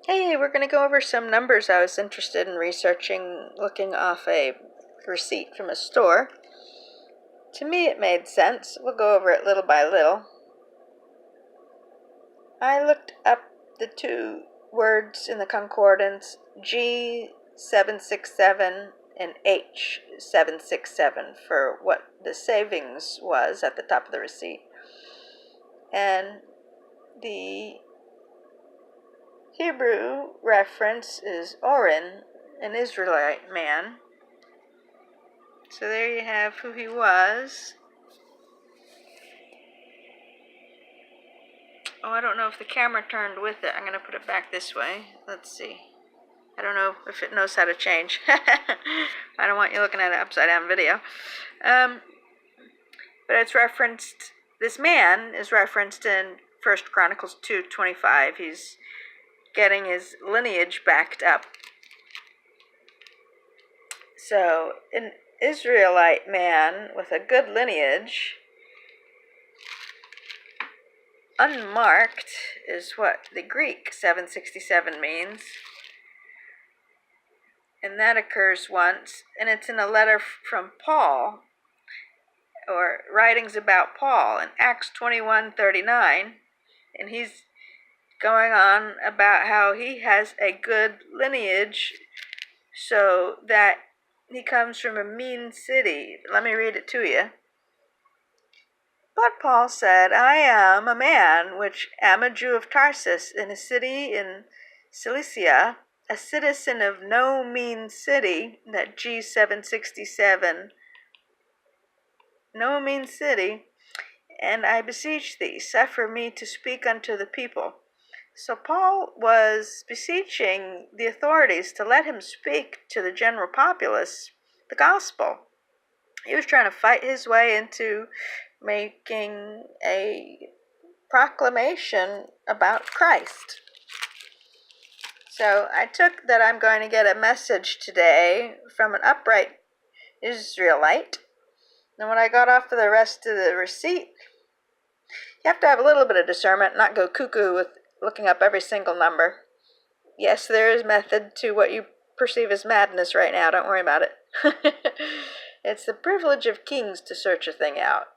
Hey, we're going to go over some numbers I was interested in researching, looking off a receipt from a store. To me, it made sense. We'll go over it little by little. I looked up the two words in the concordance, G767 and H767, for what the savings was at the top of the receipt. And the Hebrew reference is Oren, an Israelite man. So there you have who he was. Oh, I don't know if the camera turned with it. I'm going to put it back this way. Let's see. I don't know if it knows how to change. I don't want you looking at an upside down video. But it's referenced, this man is referenced in 1 Chronicles 2:25. He's getting his lineage backed up. So an Israelite man with a good lineage, unmarked is what the Greek 767 means. And that occurs once, and it's in a letter from Paul, or writings about Paul in Acts 21:39, and he's going on about how he has a good lineage, so that he comes from a mean city. Let me read it to you. But Paul said, I am a man which am a Jew of Tarsus, in a city in Cilicia, a citizen of no mean city, that G767, no mean city, and I beseech thee, suffer me to speak unto the people. So Paul was beseeching the authorities to let him speak to the general populace the gospel. He was trying to fight his way into making a proclamation about Christ. So I took that I'm going to get a message today from an upright Israelite. And when I got off of the rest of the receipt, you have to have a little bit of discernment, not go cuckoo with looking up every single number. Yes, there is method to what you perceive as madness right now. Don't worry about it. It's the privilege of kings to search a thing out.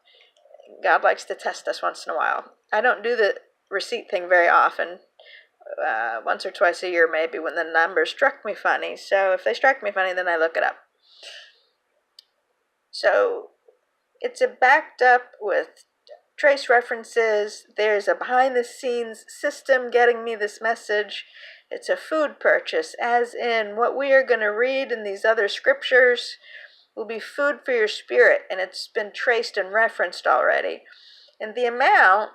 God likes to test us once in a while. I don't do the receipt thing very often. Once or twice a year maybe, when the numbers struck me funny. So if they strike me funny, then I look it up. So it's backed up with trace references. There's a behind-the-scenes system getting me this message. It's a food purchase, as in what we are going to read in these other scriptures will be food for your spirit, and it's been traced and referenced already. And the amount,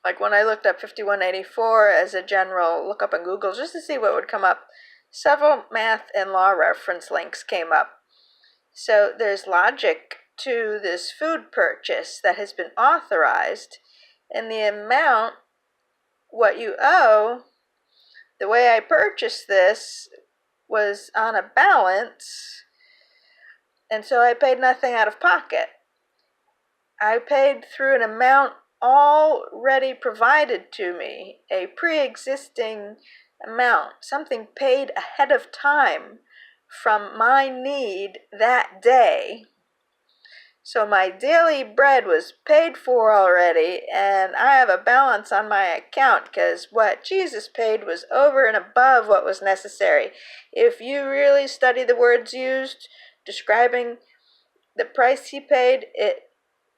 like when I looked up 5184 as a general look up on Google just to see what would come up, several math and law reference links came up. So there's logic to this food purchase that has been authorized, and the amount, what you owe, the way I purchased this was on a balance, and so I paid nothing out of pocket. I paid through an amount already provided to me, a pre-existing amount, something paid ahead of time from my need that day. So my daily bread was paid for already, and I have a balance on my account because what Jesus paid was over and above what was necessary. If you really study the words used describing the price he paid, it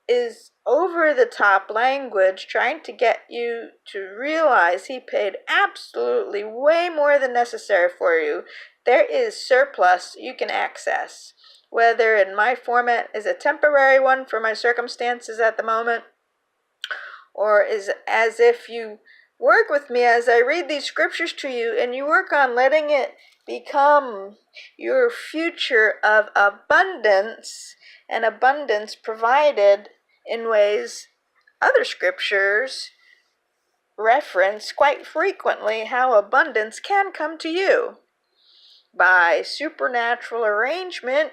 is over the top language trying to get you to realize he paid absolutely way more than necessary for you. There is surplus you can access, whether in my format is a temporary one for my circumstances at the moment, or is as if you work with me as I read these scriptures to you and you work on letting it become your future of abundance, and abundance provided in ways other scriptures reference quite frequently, how abundance can come to you by supernatural arrangement,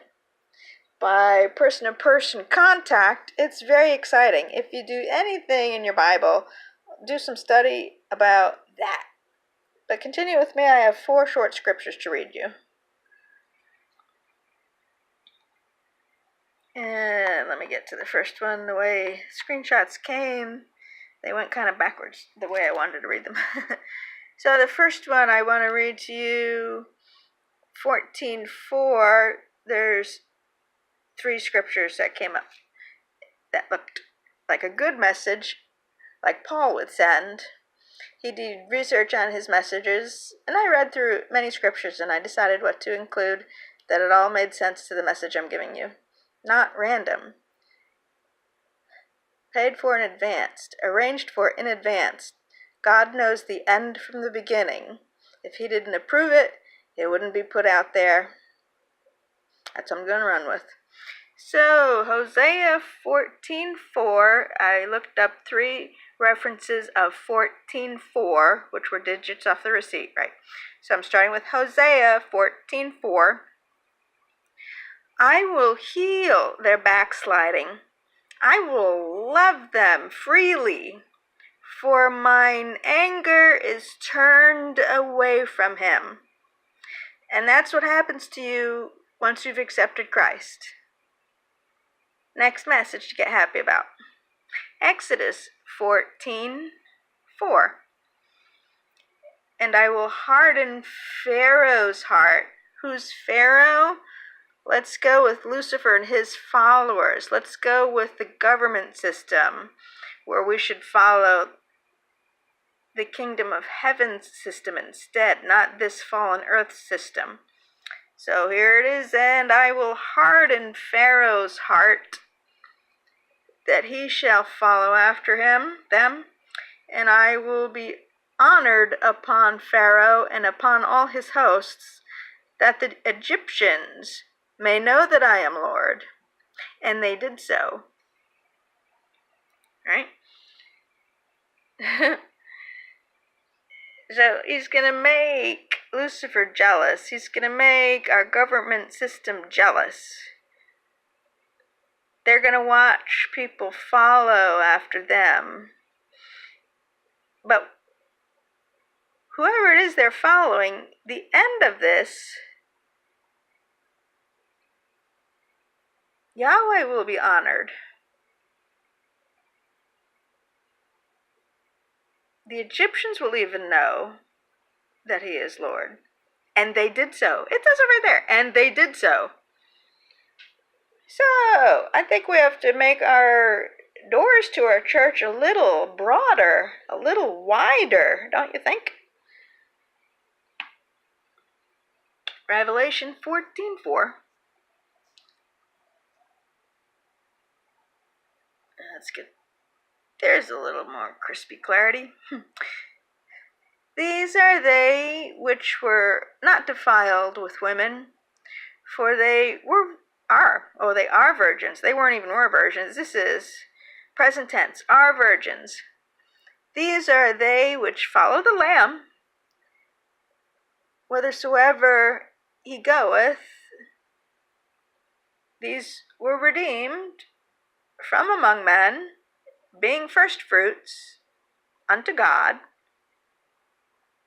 by person-to-person contact. It's very exciting. If you do anything in your Bible, do some study about that. But continue with me. I have 4 short scriptures to read you. And let me get to the first one. The way screenshots came, they went kind of backwards the way I wanted to read them. So the first one I want to read to you, 14:4. There's 3 scriptures that came up that looked like a good message, like Paul would send. He did research on his messages, and I read through many scriptures and I decided what to include, that it all made sense to the message I'm giving you. Not random. Paid for in advance, arranged for in advance. God knows the end from the beginning. If he didn't approve it, it wouldn't be put out there. That's what I'm going to run with. So, Hosea 14:4, I looked up 3 references of 14:4, which were digits off the receipt, right? So I'm starting with Hosea 14:4. I will heal their backsliding. I will love them freely, for mine anger is turned away from him. And that's what happens to you once you've accepted Christ. Next message to get happy about. Exodus 14:4. And I will harden Pharaoh's heart. Who's Pharaoh? Let's go with Lucifer and his followers. Let's go with the government system, where we should follow the kingdom of heaven system instead, not this fallen earth system. So here it is, and I will harden Pharaoh's heart, that he shall follow after them, and I will be honored upon Pharaoh and upon all his hosts, that the Egyptians may know that I am Lord. And they did so. Right? So he's going to make Lucifer jealous. He's going to make our government system jealous. They're going to watch people follow after them. But whoever it is they're following, the end of this, Yahweh will be honored. The Egyptians will even know that he is Lord. And they did so. It says it right there. And they did so. So, I think we have to make our doors to our church a little broader, a little wider, don't you think? Revelation 14:4. That's good. There's a little more crispy clarity. These are they which were not defiled with women, for they are virgins. They weren't even were virgins. This is present tense, are virgins. These are they which follow the Lamb, whithersoever he goeth. These were redeemed from among men, being firstfruits unto God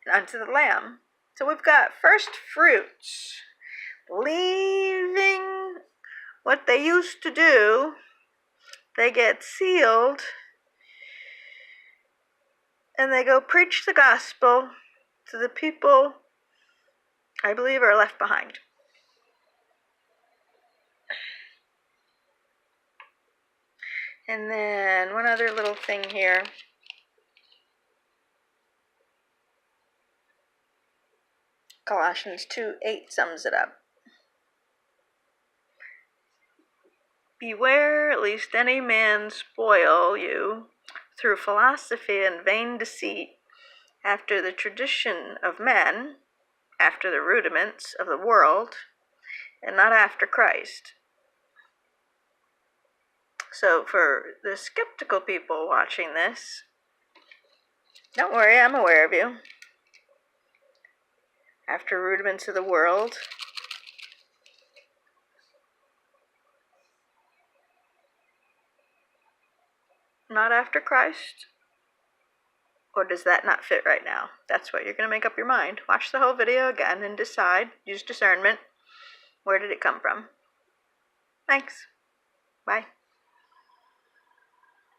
and unto the Lamb. So we've got first fruits leaving what they used to do. They get sealed and they go preach the gospel to the people I believe are left behind. And then one other little thing here. Colossians 2:8 sums it up. Beware lest any man spoil you through philosophy and vain deceit, after the tradition of men, after the rudiments of the world, and not after Christ. So for the skeptical people watching this, don't worry, I'm aware of you. After rudiments of the world, not after Christ. Or does that not fit right now? That's what you're going to make up your mind. Watch the whole video again and decide. Use discernment. Where did it come from? Thanks. Bye.